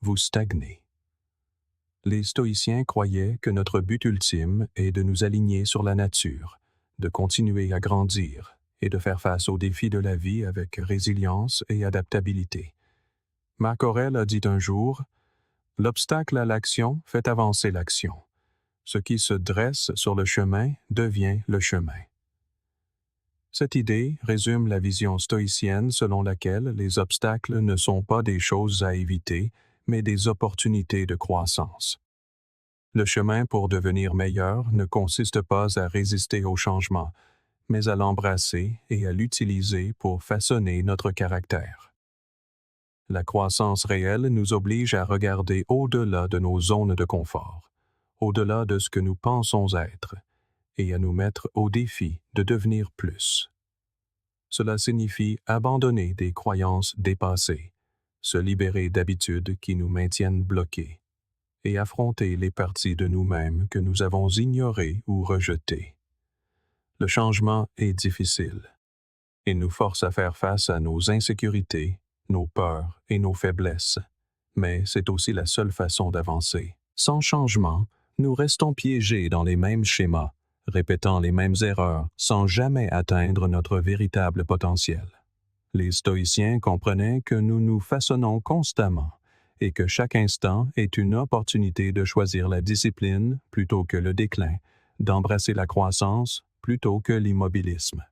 vous stagnez. Les stoïciens croyaient que notre but ultime est de nous aligner sur la nature, de continuer à grandir et de faire face aux défis de la vie avec résilience et adaptabilité. Marc Aurèle a dit un jour « L'obstacle à l'action fait avancer l'action. Ce qui se dresse sur le chemin devient le chemin. » Cette idée résume la vision stoïcienne selon laquelle les obstacles ne sont pas des choses à éviter, mais des opportunités de croissance. Le chemin pour devenir meilleur ne consiste pas à résister au changement, mais à l'embrasser et à l'utiliser pour façonner notre caractère. La croissance réelle nous oblige à regarder au-delà de nos zones de confort, au-delà de ce que nous pensons être, et à nous mettre au défi de devenir plus. Cela signifie abandonner des croyances dépassées, se libérer d'habitudes qui nous maintiennent bloqués, et affronter les parties de nous-mêmes que nous avons ignorées ou rejetées. Le changement est difficile. Il nous force à faire face à nos insécurités, nos peurs et nos faiblesses, mais c'est aussi la seule façon d'avancer. Sans changement, nous restons piégés dans les mêmes schémas, répétant les mêmes erreurs sans jamais atteindre notre véritable potentiel. Les stoïciens comprenaient que nous nous façonnons constamment et que chaque instant est une opportunité de choisir la discipline plutôt que le déclin, d'embrasser la croissance plutôt que l'immobilisme.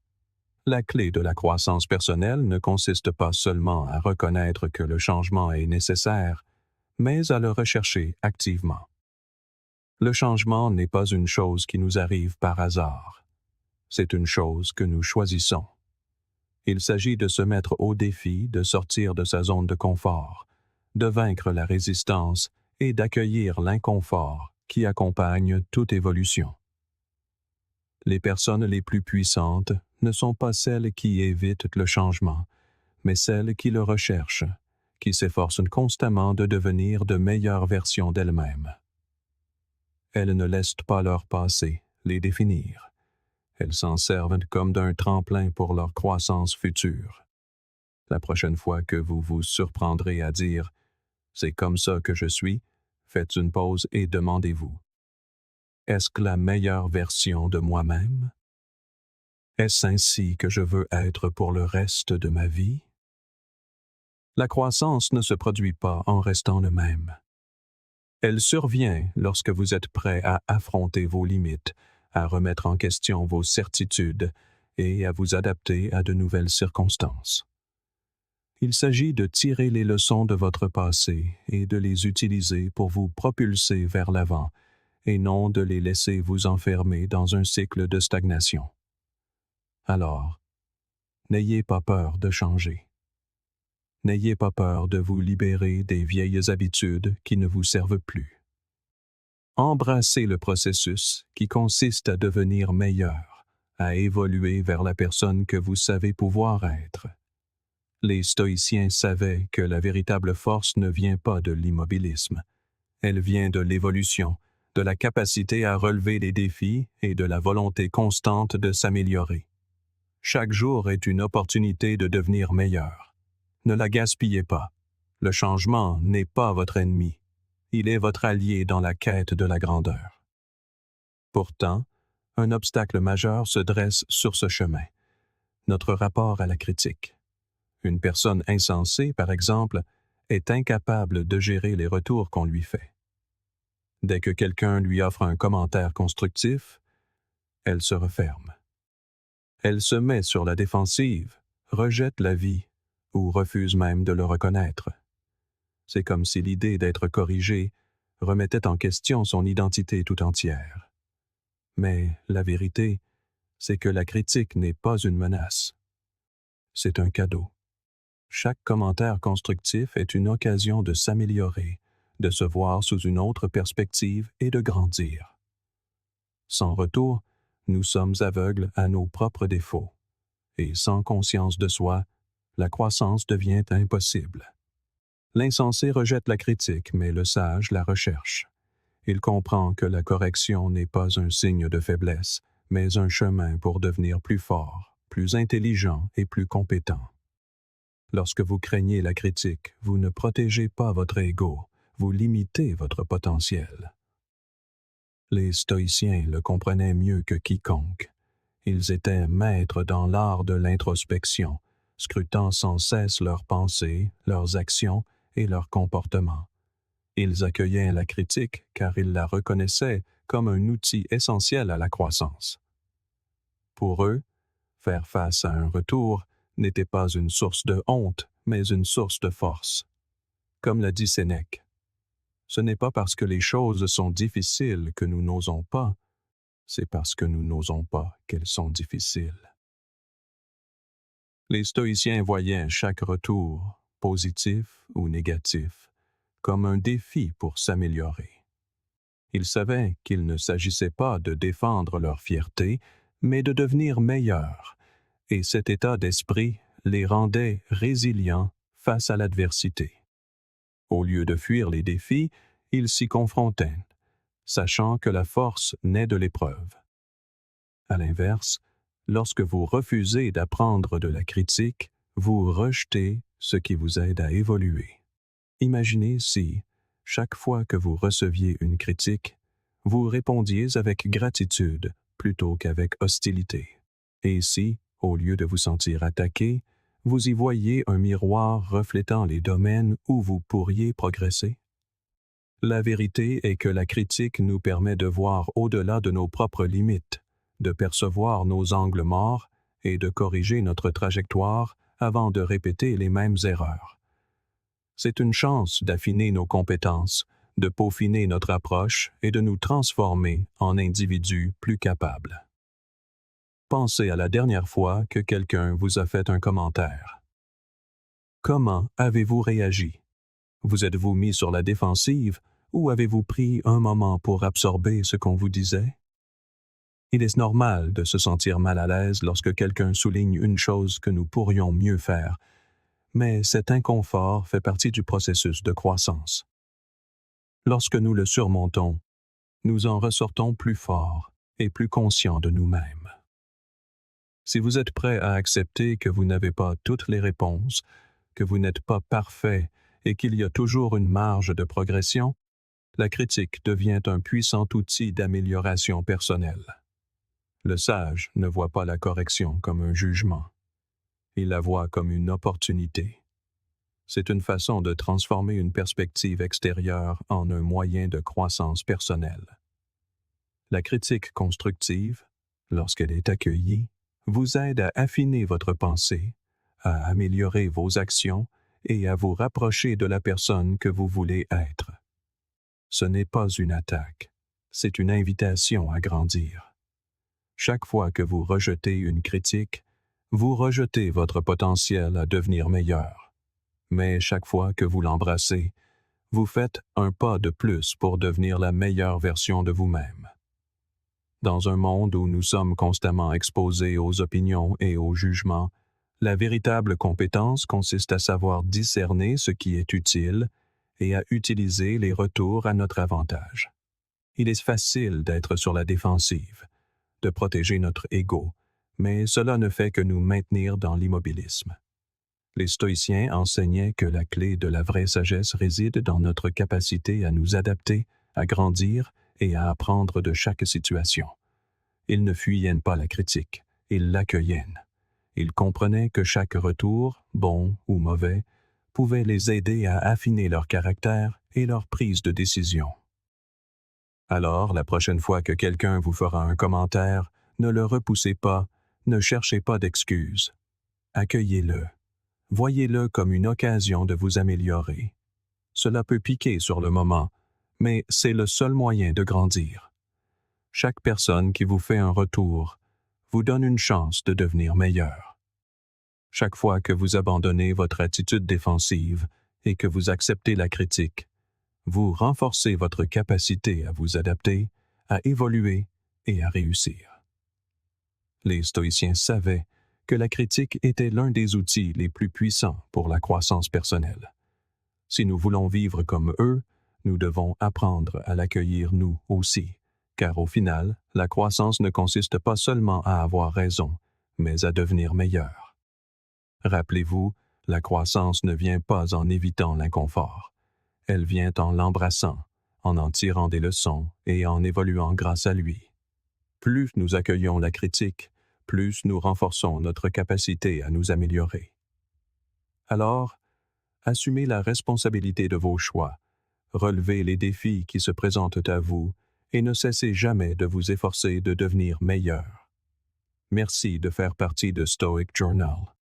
La clé de la croissance personnelle ne consiste pas seulement à reconnaître que le changement est nécessaire, mais à le rechercher activement. Le changement n'est pas une chose qui nous arrive par hasard. C'est une chose que nous choisissons. Il s'agit de se mettre au défi de sortir de sa zone de confort, de vaincre la résistance et d'accueillir l'inconfort qui accompagne toute évolution. Les personnes les plus puissantes ne sont pas celles qui évitent le changement, mais celles qui le recherchent, qui s'efforcent constamment de devenir de meilleures versions d'elles-mêmes. Elles ne laissent pas leur passé les définir. Elles s'en servent comme d'un tremplin pour leur croissance future. La prochaine fois que vous vous surprendrez à dire « c'est comme ça que je suis », faites une pause et demandez-vous « est-ce que la meilleure version de moi-même? Est-ce ainsi que je veux être pour le reste de ma vie? » La croissance ne se produit pas en restant le même. Elle survient lorsque vous êtes prêt à affronter vos limites, à remettre en question vos certitudes et à vous adapter à de nouvelles circonstances. Il s'agit de tirer les leçons de votre passé et de les utiliser pour vous propulser vers l'avant, et non de les laisser vous enfermer dans un cycle de stagnation. Alors, n'ayez pas peur de changer. N'ayez pas peur de vous libérer des vieilles habitudes qui ne vous servent plus. Embrassez le processus qui consiste à devenir meilleur, à évoluer vers la personne que vous savez pouvoir être. Les stoïciens savaient que la véritable force ne vient pas de l'immobilisme. Elle vient de l'évolution, de la capacité à relever les défis et de la volonté constante de s'améliorer. Chaque jour est une opportunité de devenir meilleur. Ne la gaspillez pas. Le changement n'est pas votre ennemi. Il est votre allié dans la quête de la grandeur. Pourtant, un obstacle majeur se dresse sur ce chemin, notre rapport à la critique. Une personne insensée, par exemple, est incapable de gérer les retours qu'on lui fait. Dès que quelqu'un lui offre un commentaire constructif, elle se referme. Elle se met sur la défensive, rejette la vie ou refuse même de le reconnaître. C'est comme si l'idée d'être corrigé remettait en question son identité tout entière. Mais la vérité, c'est que la critique n'est pas une menace. C'est un cadeau. Chaque commentaire constructif est une occasion de s'améliorer, de se voir sous une autre perspective et de grandir. Sans retour, nous sommes aveugles à nos propres défauts. Et sans conscience de soi, la croissance devient impossible. L'insensé rejette la critique, mais le sage la recherche. Il comprend que la correction n'est pas un signe de faiblesse, mais un chemin pour devenir plus fort, plus intelligent et plus compétent. Lorsque vous craignez la critique, vous ne protégez pas votre ego, vous limitez votre potentiel. Les stoïciens le comprenaient mieux que quiconque. Ils étaient maîtres dans l'art de l'introspection, scrutant sans cesse leurs pensées, leurs actions et leurs comportements. Ils accueillaient la critique car ils la reconnaissaient comme un outil essentiel à la croissance. Pour eux, faire face à un retour n'était pas une source de honte, mais une source de force. Comme l'a dit Sénèque, ce n'est pas parce que les choses sont difficiles que nous n'osons pas, c'est parce que nous n'osons pas qu'elles sont difficiles. Les stoïciens voyaient chaque retour, positif ou négatif, comme un défi pour s'améliorer. Ils savaient qu'il ne s'agissait pas de défendre leur fierté, mais de devenir meilleurs, et cet état d'esprit les rendait résilients face à l'adversité. Au lieu de fuir les défis, ils s'y confrontaient, sachant que la force naît de l'épreuve. À l'inverse, lorsque vous refusez d'apprendre de la critique, vous rejetez ce qui vous aide à évoluer. Imaginez si, chaque fois que vous receviez une critique, vous répondiez avec gratitude plutôt qu'avec hostilité. Et si, au lieu de vous sentir attaqué, vous y voyez un miroir reflétant les domaines où vous pourriez progresser? La vérité est que la critique nous permet de voir au-delà de nos propres limites, de percevoir nos angles morts et de corriger notre trajectoire avant de répéter les mêmes erreurs. C'est une chance d'affiner nos compétences, de peaufiner notre approche et de nous transformer en individus plus capables. Pensez à la dernière fois que quelqu'un vous a fait un commentaire. Comment avez-vous réagi? Vous êtes-vous mis sur la défensive ou avez-vous pris un moment pour absorber ce qu'on vous disait? Il est normal de se sentir mal à l'aise lorsque quelqu'un souligne une chose que nous pourrions mieux faire, mais cet inconfort fait partie du processus de croissance. Lorsque nous le surmontons, nous en ressortons plus forts et plus conscients de nous-mêmes. Si vous êtes prêt à accepter que vous n'avez pas toutes les réponses, que vous n'êtes pas parfait et qu'il y a toujours une marge de progression, la critique devient un puissant outil d'amélioration personnelle. Le sage ne voit pas la correction comme un jugement. Il la voit comme une opportunité. C'est une façon de transformer une perspective extérieure en un moyen de croissance personnelle. La critique constructive, lorsqu'elle est accueillie, vous aide à affiner votre pensée, à améliorer vos actions et à vous rapprocher de la personne que vous voulez être. Ce n'est pas une attaque, c'est une invitation à grandir. Chaque fois que vous rejetez une critique, vous rejetez votre potentiel à devenir meilleur. Mais chaque fois que vous l'embrassez, vous faites un pas de plus pour devenir la meilleure version de vous-même. Dans un monde où nous sommes constamment exposés aux opinions et aux jugements, la véritable compétence consiste à savoir discerner ce qui est utile et à utiliser les retours à notre avantage. Il est facile d'être sur la défensive, de protéger notre ego, mais cela ne fait que nous maintenir dans l'immobilisme. Les stoïciens enseignaient que la clé de la vraie sagesse réside dans notre capacité à nous adapter, à grandir et à apprendre de chaque situation. Ils ne fuyaient pas la critique, ils l'accueillaient. Ils comprenaient que chaque retour, bon ou mauvais, pouvait les aider à affiner leur caractère et leur prise de décision. Alors, la prochaine fois que quelqu'un vous fera un commentaire, ne le repoussez pas, ne cherchez pas d'excuses. Accueillez-le. Voyez-le comme une occasion de vous améliorer. Cela peut piquer sur le moment, mais c'est le seul moyen de grandir. Chaque personne qui vous fait un retour vous donne une chance de devenir meilleur. Chaque fois que vous abandonnez votre attitude défensive et que vous acceptez la critique, vous renforcez votre capacité à vous adapter, à évoluer et à réussir. Les stoïciens savaient que la critique était l'un des outils les plus puissants pour la croissance personnelle. Si nous voulons vivre comme eux, nous devons apprendre à l'accueillir nous aussi, car au final, la croissance ne consiste pas seulement à avoir raison, mais à devenir meilleur. Rappelez-vous, la croissance ne vient pas en évitant l'inconfort. Elle vient en l'embrassant, en tirant des leçons et en évoluant grâce à lui. Plus nous accueillons la critique, plus nous renforçons notre capacité à nous améliorer. Alors, assumez la responsabilité de vos choix, relevez les défis qui se présentent à vous et ne cessez jamais de vous efforcer de devenir meilleur. Merci de faire partie de Stoic Journal.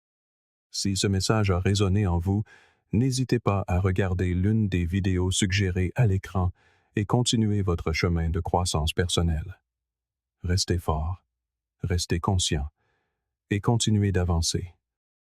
Si ce message a résonné en vous, n'hésitez pas à regarder l'une des vidéos suggérées à l'écran et continuez votre chemin de croissance personnelle. Restez fort, restez conscient et continuez d'avancer.